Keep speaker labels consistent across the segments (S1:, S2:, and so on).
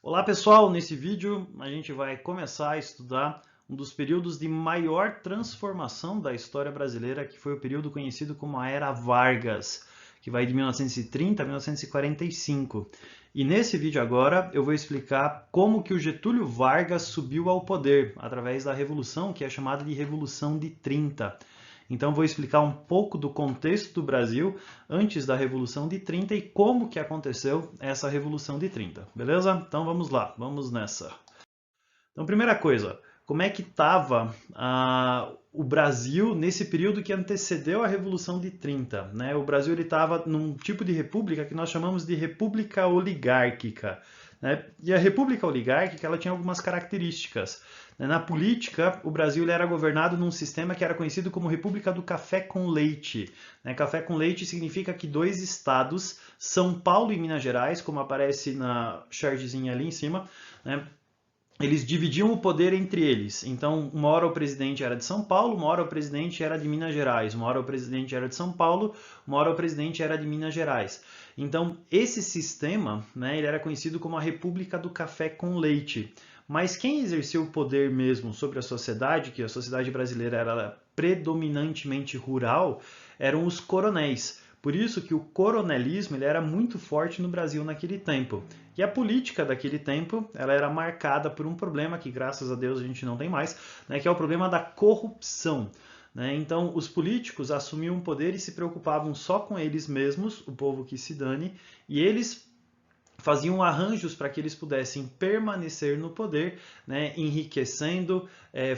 S1: Olá pessoal, nesse vídeo a gente vai começar a estudar um dos períodos de maior transformação da história brasileira, que foi o período conhecido como a Era Vargas, que vai de 1930 a 1945. E nesse vídeo agora eu vou explicar como que o Getúlio Vargas subiu ao poder através da Revolução, que é chamada de Revolução de 30. Então vou explicar um pouco do contexto do Brasil antes da Revolução de 30 e como que aconteceu essa Revolução de 30, beleza? Então vamos lá, vamos nessa. Então primeira coisa, como é que estava o Brasil nesse período que antecedeu a Revolução de 30? Né? O Brasil estava num tipo de república que nós chamamos de república oligárquica. Né? E a república oligárquica ela tinha algumas características. Na política, o Brasil ele era governado num sistema que era conhecido como República do Café com Leite. Café com leite significa que dois estados, São Paulo e Minas Gerais, como aparece na chartzinha ali em cima, né, eles dividiam o poder entre eles. Então, uma hora o presidente era de São Paulo, uma hora o presidente era de Minas Gerais, uma hora o presidente era de São Paulo, uma hora o presidente era de Minas Gerais. Então, esse sistema, né, ele era conhecido como a República do Café com Leite. Mas quem exercia o poder mesmo sobre a sociedade, que a sociedade brasileira era predominantemente rural, eram os coronéis. Por isso que o coronelismo ele era muito forte no Brasil naquele tempo. E a política daquele tempo ela era marcada por um problema que, graças a Deus, a gente não tem mais, né, que é o problema da corrupção. Né? Então, os políticos assumiam o poder e se preocupavam só com eles mesmos, o povo que se dane, e eles faziam arranjos para que eles pudessem permanecer no poder, né, enriquecendo,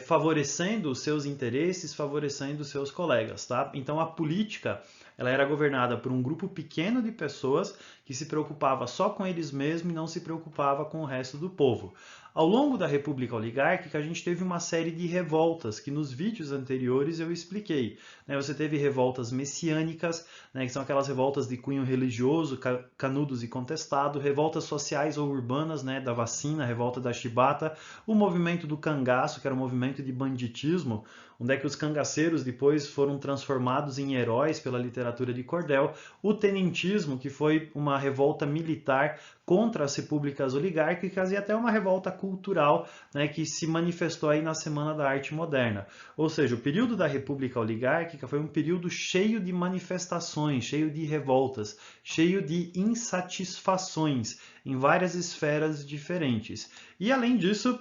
S1: favorecendo os seus interesses, favorecendo os seus colegas. Tá? Então a política ela era governada por um grupo pequeno de pessoas que se preocupava só com eles mesmos e não se preocupava com o resto do povo. Ao longo da República Oligárquica, a gente teve uma série de revoltas que nos vídeos anteriores eu expliquei. Você teve revoltas messiânicas, que são aquelas revoltas de cunho religioso, canudos e contestado, revoltas sociais ou urbanas, da vacina, revolta da chibata, o movimento do cangaço, que era um movimento de banditismo, onde é que os cangaceiros depois foram transformados em heróis pela literatura de cordel, o tenentismo, que foi uma revolta militar contra as repúblicas oligárquicas e até uma revolta cultural, que se manifestou aí na Semana da Arte Moderna. Ou seja, o período da República Oligárquica foi um período cheio de manifestações, cheio de revoltas, cheio de insatisfações em várias esferas diferentes. E além disso,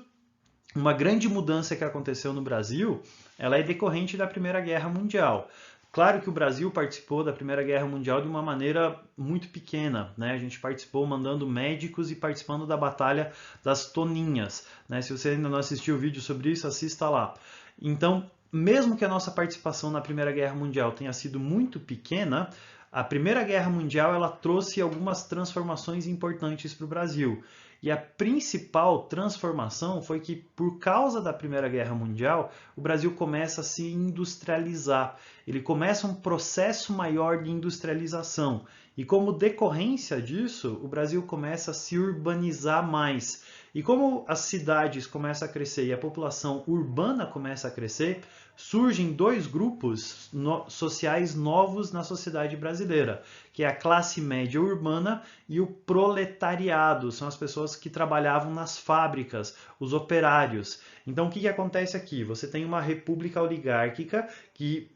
S1: uma grande mudança que aconteceu no Brasil, ela é decorrente da Primeira Guerra Mundial. Claro que o Brasil participou da Primeira Guerra Mundial de uma maneira muito pequena, né? A gente participou mandando médicos e participando da Batalha das Toninhas, né? Se você ainda não assistiu o vídeo sobre isso, assista lá. Então, mesmo que a nossa participação na Primeira Guerra Mundial tenha sido muito pequena, a Primeira Guerra Mundial ela trouxe algumas transformações importantes para o Brasil. E a principal transformação foi que, por causa da Primeira Guerra Mundial, o Brasil começa a se industrializar. Ele começa um processo maior de industrialização. E como decorrência disso, o Brasil começa a se urbanizar mais. E como as cidades começam a crescer e a população urbana começa a crescer, surgem dois grupos sociais novos na sociedade brasileira, que é a classe média urbana e o proletariado, são as pessoas que trabalhavam nas fábricas, os operários. Então o que acontece aqui? Você tem uma república oligárquica que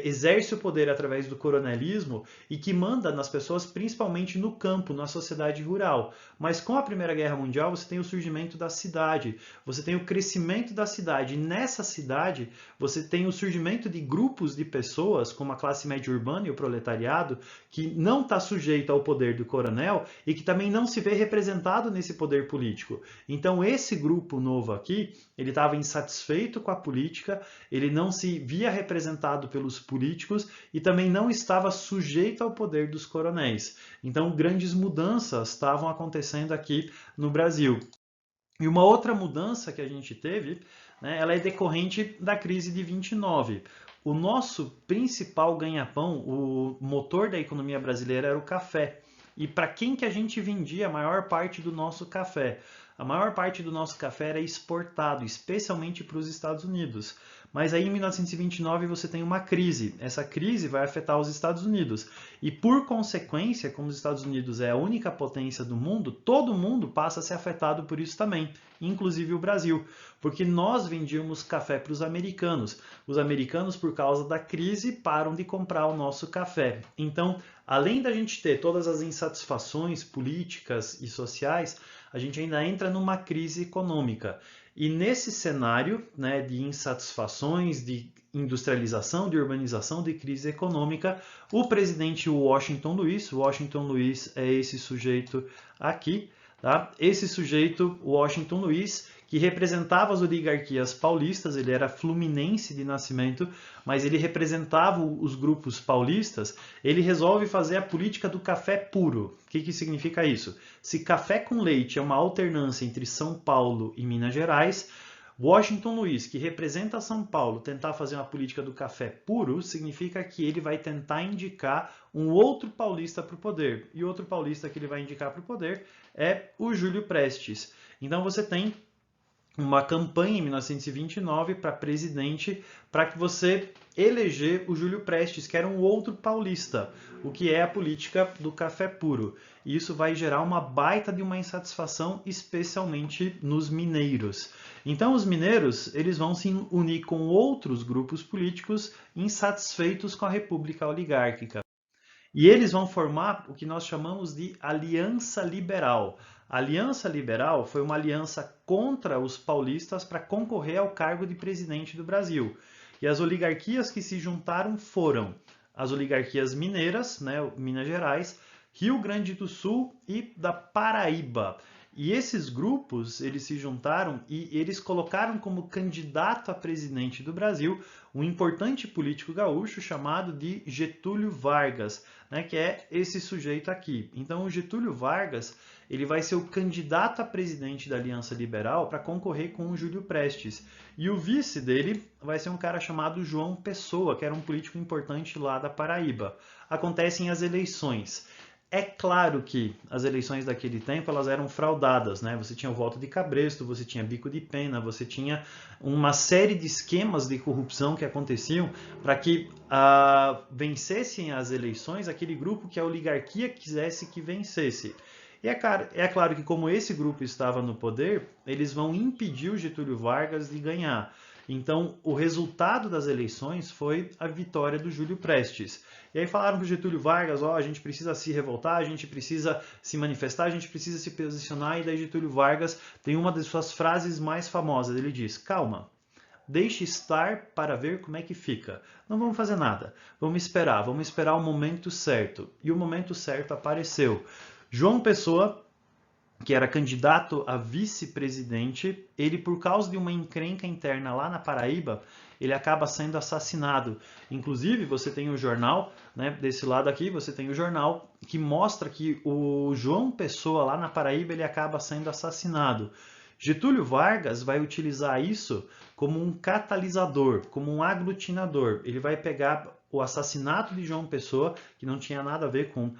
S1: exerce o poder através do coronelismo e que manda nas pessoas principalmente no campo, na sociedade rural. Mas com a Primeira Guerra Mundial você tem o surgimento da cidade, você tem o crescimento da cidade. E nessa cidade você tem o surgimento de grupos de pessoas, como a classe média urbana e o proletariado, que não está sujeito ao poder do coronel e que também não se vê representado nesse poder político. Então esse grupo novo aqui, ele estava insatisfeito com a política, ele não se via representado pelos políticos e também não estava sujeito ao poder dos coronéis. Então, grandes mudanças estavam acontecendo aqui no Brasil. E uma outra mudança que a gente teve, ela é decorrente da crise de 29. O nosso principal ganha-pão, o motor da economia brasileira era o café. E para quem que a gente vendia a maior parte do nosso café? A maior parte do nosso café era exportado, especialmente para os Estados Unidos. Mas aí em 1929 você tem uma crise. Essa crise vai afetar os Estados Unidos. E por consequência, como os Estados Unidos é a única potência do mundo, todo mundo passa a ser afetado por isso também, inclusive o Brasil. Porque nós vendíamos café para os americanos. Os americanos, por causa da crise, param de comprar o nosso café. Então, além da gente ter todas as insatisfações políticas e sociais, a gente ainda entra numa crise econômica. E nesse cenário, né, de insatisfações, de industrialização, de urbanização, de crise econômica, o presidente Washington Luiz é esse sujeito aqui, tá? Esse sujeito, Washington Luiz, que representava as oligarquias paulistas, ele era fluminense de nascimento, mas ele representava os grupos paulistas, ele resolve fazer a política do café puro. O que significa isso? Se café com leite é uma alternância entre São Paulo e Minas Gerais, Washington Luiz, que representa São Paulo, tentar fazer uma política do café puro, significa que ele vai tentar indicar um outro paulista para o poder. E outro paulista que ele vai indicar para o poder é o Júlio Prestes. Então você tem uma campanha em 1929 para presidente, para que você eleger o Júlio Prestes, que era um outro paulista, o que é a política do café puro. E isso vai gerar uma baita de uma insatisfação, especialmente nos mineiros. Então os mineiros, eles vão se unir com outros grupos políticos insatisfeitos com a República Oligárquica. E eles vão formar o que nós chamamos de Aliança Liberal. A Aliança Liberal foi uma aliança contra os paulistas para concorrer ao cargo de presidente do Brasil. E as oligarquias que se juntaram foram as oligarquias mineiras, né, Minas Gerais, Rio Grande do Sul e da Paraíba. E esses grupos, eles se juntaram e eles colocaram como candidato a presidente do Brasil um importante político gaúcho chamado de Getúlio Vargas, né, que é esse sujeito aqui. Então, o Getúlio Vargas, ele vai ser o candidato a presidente da Aliança Liberal para concorrer com o Júlio Prestes. E o vice dele vai ser um cara chamado João Pessoa, que era um político importante lá da Paraíba. Acontecem as eleições. É claro que as eleições daquele tempo elas eram fraudadas, né? Você tinha o voto de cabresto, você tinha bico de pena, você tinha uma série de esquemas de corrupção que aconteciam para que vencessem as eleições aquele grupo que a oligarquia quisesse que vencesse. E é claro que como esse grupo estava no poder, eles vão impedir o Getúlio Vargas de ganhar. Então, o resultado das eleições foi a vitória do Júlio Prestes. E aí falaram para o Getúlio Vargas, a gente precisa se revoltar, a gente precisa se manifestar, a gente precisa se posicionar, e daí Getúlio Vargas tem uma das suas frases mais famosas, ele diz, calma, deixe estar para ver como é que fica. Não vamos fazer nada, vamos esperar o momento certo. E o momento certo apareceu. João Pessoa, que era candidato a vice-presidente, ele, por causa de uma encrenca interna lá na Paraíba, ele acaba sendo assassinado. Inclusive, você tem o jornal, né, desse lado aqui, você tem o jornal que mostra que o João Pessoa, lá na Paraíba, ele acaba sendo assassinado. Getúlio Vargas vai utilizar isso como um catalisador, como um aglutinador. Ele vai pegar o assassinato de João Pessoa, que não tinha nada a ver com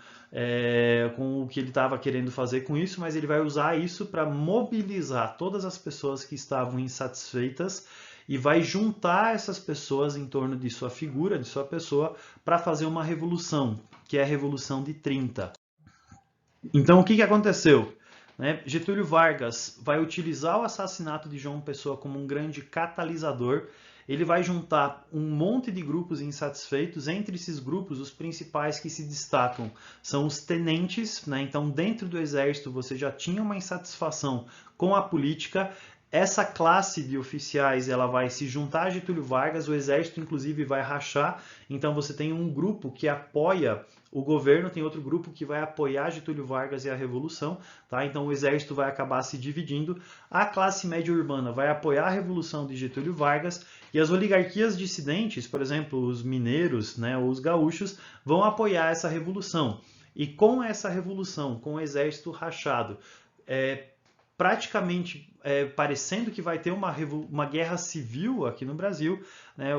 S1: o que ele estava querendo fazer com isso, mas ele vai usar isso para mobilizar todas as pessoas que estavam insatisfeitas e vai juntar essas pessoas em torno de sua figura, de sua pessoa, para fazer uma revolução, que é a Revolução de 30. Então, o que aconteceu? Getúlio Vargas vai utilizar o assassinato de João Pessoa como um grande catalisador. Ele vai juntar um monte de grupos insatisfeitos. Entre esses grupos, os principais que se destacam são os tenentes. Então, dentro do exército, você já tinha uma insatisfação com a política. Essa classe de oficiais ela vai se juntar a Getúlio Vargas, o exército inclusive vai rachar, então você tem um grupo que apoia o governo, tem outro grupo que vai apoiar Getúlio Vargas e a Revolução, tá? Então o exército vai acabar se dividindo, a classe média urbana vai apoiar a Revolução de Getúlio Vargas e as oligarquias dissidentes, por exemplo, os mineiros, né, ou os gaúchos, vão apoiar essa revolução. E com essa revolução, com o exército rachado, praticamente parecendo que vai ter uma guerra civil aqui no Brasil, né,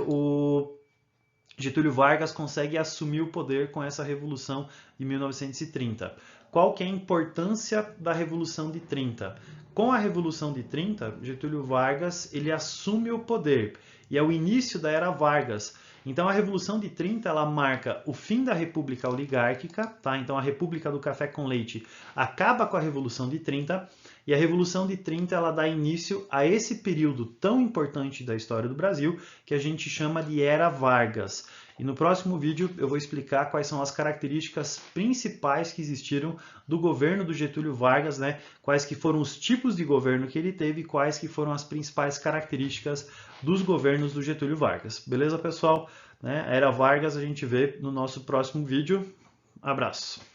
S1: Getúlio Vargas consegue assumir o poder com essa Revolução de 1930. Qual que é a importância da Revolução de 30? Com a Revolução de 30, Getúlio Vargas ele assume o poder e é o início da Era Vargas. Então a Revolução de 30 ela marca o fim da República Oligárquica, tá? Então a República do Café com Leite acaba com a Revolução de 30 e a Revolução de 30 ela dá início a esse período tão importante da história do Brasil que a gente chama de Era Vargas. E no próximo vídeo eu vou explicar quais são as características principais que existiram do governo do Getúlio Vargas, né? Quais que foram os tipos de governo que ele teve e quais que foram as principais características dos governos do Getúlio Vargas. Beleza, pessoal? A Era Vargas a gente vê no nosso próximo vídeo. Abraço!